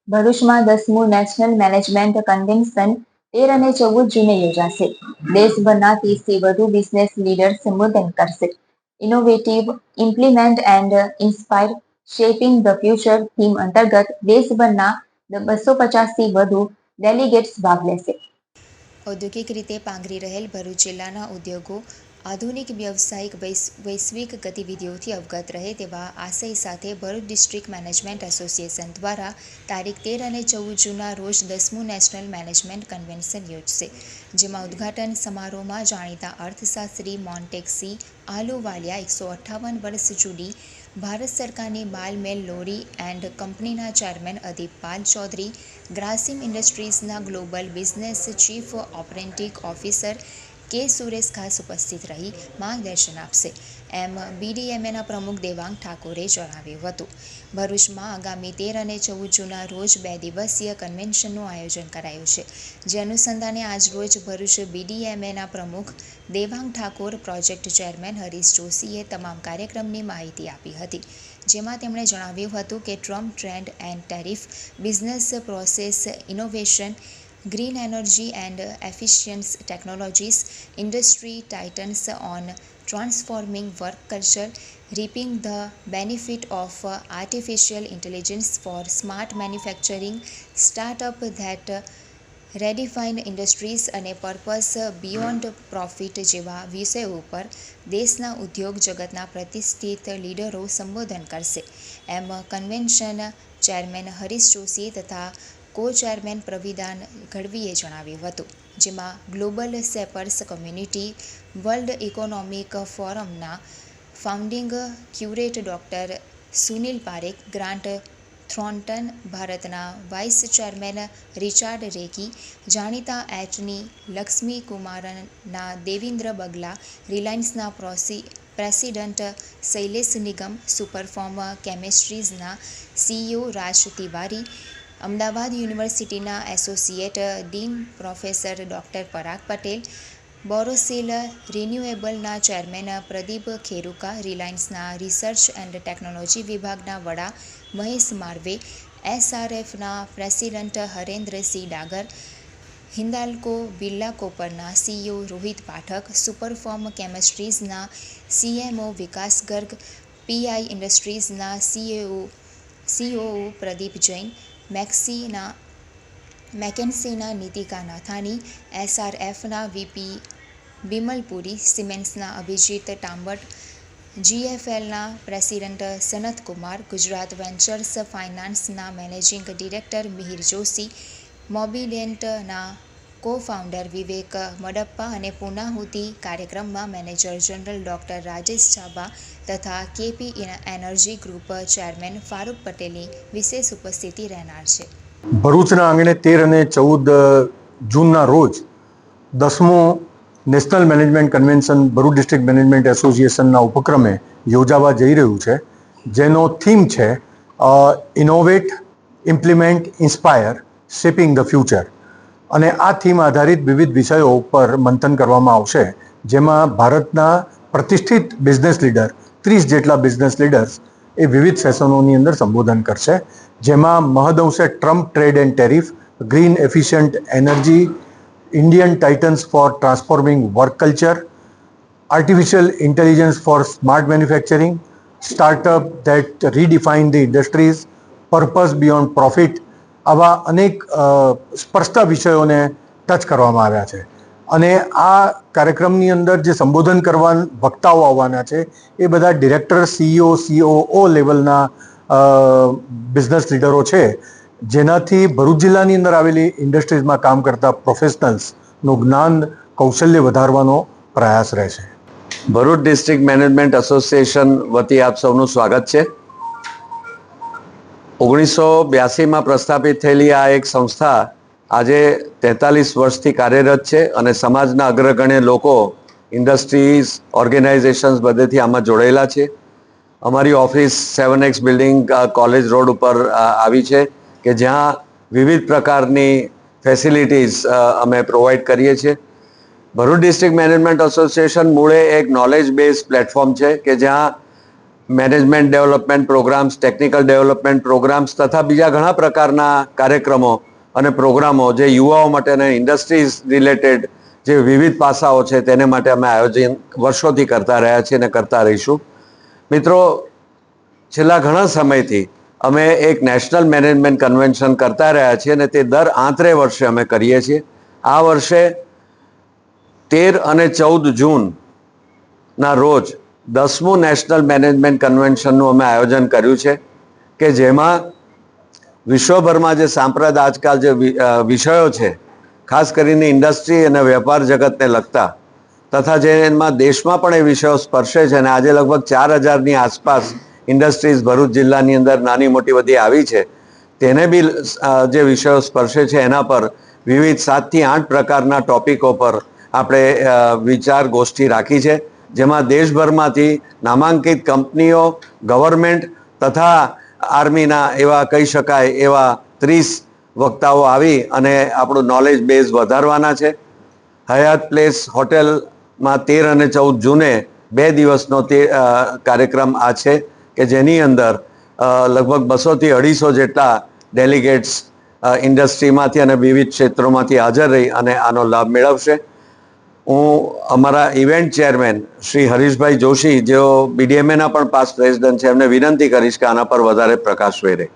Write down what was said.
ભરૂચમાં 10મું national management convention 13 અને 14 જૂને યોજાશે. દેશભરના 30થી વધુ બિઝનેસ લીડર્સ સંબોધન કરશે. Innovative, implement and inspire shaping the future theme અંતર્ગત દેશભરના 250થી વધુ ડેલિગેટ્સ ભાગ લેશે. ઔદ્યોગિક રીતે પાંગરી રહેલ ભરૂચ જિલ્લાના ઉદ્યોગો આધુનિક વ્યવસાયિક વૈશ્વિક ગતિવિધિઓથી અવગત રહે તેવા આશય સાથે ભરૂચ ડિસ્ટ્રિક્ટ મેનેજમેન્ટ એસોસિએશન દ્વારા તારીખ 13 અને 14 જૂનના રોજ 10મું નેશનલ મેનેજમેન્ટ કન્વેન્શન યોજશે. જેમાં ઉદ્ઘાટન સમારોહમાં જાણીતા અર્થશાસ્ત્રી મોન્ટેક સી આહલુવાલિયા, 158 વર્ષ જૂની ભારત સરકારની બાલ મેલ લોરી એન્ડ કંપનીના ચેરમેન અદીપ પાલ ચૌધરી, ગ્રાસિમ ઇન્ડસ્ટ્રીઝના global business chief operating officer K Suresh ખાસ ઉપસ્થિત રહી માર્ગદર્શન આપશે, એમ BDMAના પ્રમુખ દેવાંગ ઠાકોરે જણાવ્યું હતું. ભરૂચમાં આગામી 13 અને 14 જૂનના રોજ 2 દિવસીય કન્વેન્શનનું આયોજન કરાયું છે. જે અનુસંધાને આજરોજ ભરૂચ BDMAના પ્રમુખ દેવાંગ ઠાકોર, પ્રોજેક્ટ ચેરમેન હરીશ જોશીએ તમામ કાર્યક્રમની માહિતી આપી હતી. જેમાં તેમણે જણાવ્યું હતું કે Trump trade and tariff, business process innovation, green energy and efficient technologies, industry Titans on transforming work culture, reaping the benefit of artificial intelligence for smart manufacturing, startup that redefine industries અને purpose beyond profit જેવા વિષયો ઉપર દેશના ઉદ્યોગ જગતના પ્રતિષ્ઠિત લીડરો સંબોધન કરશે, એમ કન્વેન્શન ચેરમેન હરીશ જોશી તથા કો-ચેરમેન પ્રવિદાન ગઢવીએ જણાવ્યું હતું. જેમાં Global Shapers Community, World Economic ફોરમના founding curate doctor Sunil Parekh, Grant Thornton, ભારતના વાઇસ ચેરમેન રિચાર્ડ રેકી, જાણીતા એચની લક્ષ્મી કુમારના દેવિન્દ્ર બગલા, રિલાયન્સના પ્રેસિડન્ટ શૈલેષ નિગમ, સુપરફોર્મ કેમિસ્ટ્રીઝના CEO રાજ તિવારી, અમદાવાદ યુનિવર્સિટીના associate dean professor doctor Parag Patel, Borosil રિન્યુએબલના ચેરમેન પ્રદીપ ખેરુકા, રિલાયન્સના રિસર્ચ એન્ડ ટેકનોલોજી વિભાગના વડા મહેશ મારવે, SRFના પ્રેસિડન્ટ હરેન્દ્રસિંહ ડાગર, હિન્દાલ્કો બિરલા કોપરના CEO રોહિત પાઠક, સુપરફોર્મ કેમિસ્ટ્રીઝના CMO વિકાસ ગર્ગ, PI ઇન્ડસ્ટ્રીઝના COO પ્રદીપ જૈન, મેકેન્સીના નીતિકા નાથાની, SRFના VP બિમલ પુરી, સિમેન્સના અભિજીત ટાંબટ, GFLના પ્રેસિડન્ટ સનત કુમાર, ગુજરાત વેન્ચર્સ ફાઇનાન્સના મેનેજિંગ ડિરેક્ટર મિહિર જોશી, મોબિડેન્ટના કો-ફાઉન્ડર વિવેક મડપ્પા અને પૂર્ણાહુતિ કાર્યક્રમમાં manager general doctor Rajesh Chhaba તથા KP energy group chairman Farooq પટેલની વિશેષ ઉપસ્થિતિ રહેનાર છે. ભરૂચના આંગણે 13 અને 14 જૂનના રોજ 10મું national management convention Bharuch district management એસોસિએશનના ઉપક્રમે યોજાવા જઈ રહ્યું છે, જેનો થીમ છે innovate, implement, inspire shaping the future. અને આ થીમ આધારિત વિવિધ વિષયો ઉપર મંથન કરવામાં આવશે, જેમાં ભારતના પ્રતિષ્ઠિત બિઝનેસ લીડર 30 જેટલા બિઝનેસ લીડર્સ એ વિવિધ સેશનોની અંદર સંબોધન કરશે, જેમાં મહદઅંશે Trump trade and tariff, green efficient energy, Indian titans for transforming work culture, artificial intelligence for smart manufacturing, startup that redefine the industries, purpose beyond profit, આવા અનેક સ્પર્શતા વિષયોને ટચ કરવામાં આવ્યા છે. અને આ કાર્યક્રમની અંદર જે સંબોધન કરવા વક્તાઓ આવવાના છે એ બધા ડિરેક્ટર, CEO, COO લેવલના બિઝનેસ લીડરો છે, જેનાથી ભરૂચ જિલ્લાની અંદર આવેલી ઇન્ડસ્ટ્રીઝમાં કામ કરતા પ્રોફેશનલ્સનું જ્ઞાન કૌશલ્ય વધારવાનો પ્રયાસ રહેશે. ભરૂચ ડિસ્ટ્રિક્ટ મેનેજમેન્ટ એસોસિએશન વતી આપ સૌનું સ્વાગત છે. 1982માં પ્રસ્થાપિત થયેલી આ એક સંસ્થા આજે 43 વર્ષથી કાર્યરત છે અને સમાજના અગ્રગણ્ય લોકો, ઇન્ડસ્ટ્રીઝ, ઓર્ગેનાઇઝેશન્સ બધેથી આમાં જોડાયેલા છે. અમારી office 7X building college road ઉપર આવી છે કે જ્યાં વિવિધ પ્રકારની ફેસિલિટીઝ અમે પ્રોવાઈડ કરીએ છીએ. ભરૂચ ડિસ્ટ્રિક્ટ મેનેજમેન્ટ એસોસિએશન મૂળે એક નોલેજ બેઝ પ્લેટફોર્મ છે કે જ્યાં management development programmes, technical development programmes તથા બીજા ઘણા પ્રકારના કાર્યક્રમો અને પ્રોગ્રામો જે યુવાઓ માટેના ઇન્ડસ્ટ્રીઝ રિલેટેડ જે વિવિધ પાસાઓ છે તેને માટે અમે આયોજન વર્ષોથી કરતા રહ્યા છીએ અને કરતા રહીશું. મિત્રો, છેલ્લા ઘણા સમયથી અમે એક નેશનલ મેનેજમેન્ટ કન્વેન્શન કરતા રહ્યા છીએ અને તે દર 8 વર્ષે અમે કરીએ છીએ. આ વર્ષે 13 અને 14 જૂનના રોજ 10મું નેશનલ મેનેજમેન્ટ કન્વેન્શનનું અમે આયોજન કર્યું છે કે જેમાં વિશ્વભરમાં જે સાંપ્રત આજકાલ જે વિષયો છે, ખાસ કરીને ઇન્ડસ્ટ્રી અને વેપાર જગતને લગતા તથા જેમાં દેશમાં પણ એ વિષયો સ્પર્શે છે અને આજે લગભગ 4000ની આસપાસ ઇન્ડસ્ટ્રીઝ ભરૂચ જિલ્લાની અંદર નાની મોટી બધી આવી છે, તેને બી જે વિષયો સ્પર્શે છે એના પર વિવિધ 7 થી 8 પ્રકારના ટોપિકો પર આપણે વિચાર ગોષ્ઠી રાખી છે, જેમાં દેશભરમાંથી નામાંકિત કંપનીઓ, ગવર્મેન્ટ તથા આર્મીના એવા કહી શકાય એવા 30 વક્તાઓ આવી અને આપણું નોલેજ બેઝ વધારવાના છે. હયાત પ્લેસ હોટેલમાં 13 અને 14 જૂને 2 દિવસનો તે કાર્યક્રમ આ છે કે જેની અંદર લગભગ 200 થી 250 જેટલા ડેલિગેટ્સ ઇન્ડસ્ટ્રીમાંથી અને વિવિધ ક્ષેત્રોમાંથી હાજર રહી અને આનો લાભ મેળવશે. હું અમારા ઇવેન્ટ ચેરમેન શ્રી હરીશભાઈ જોશી, જેઓ BDMAના પણ પાસ્ટ પ્રેસિડેન્ટ છે, એમને વિનંતી કરીશ કે આના પર વધારે પ્રકાશ વેરે.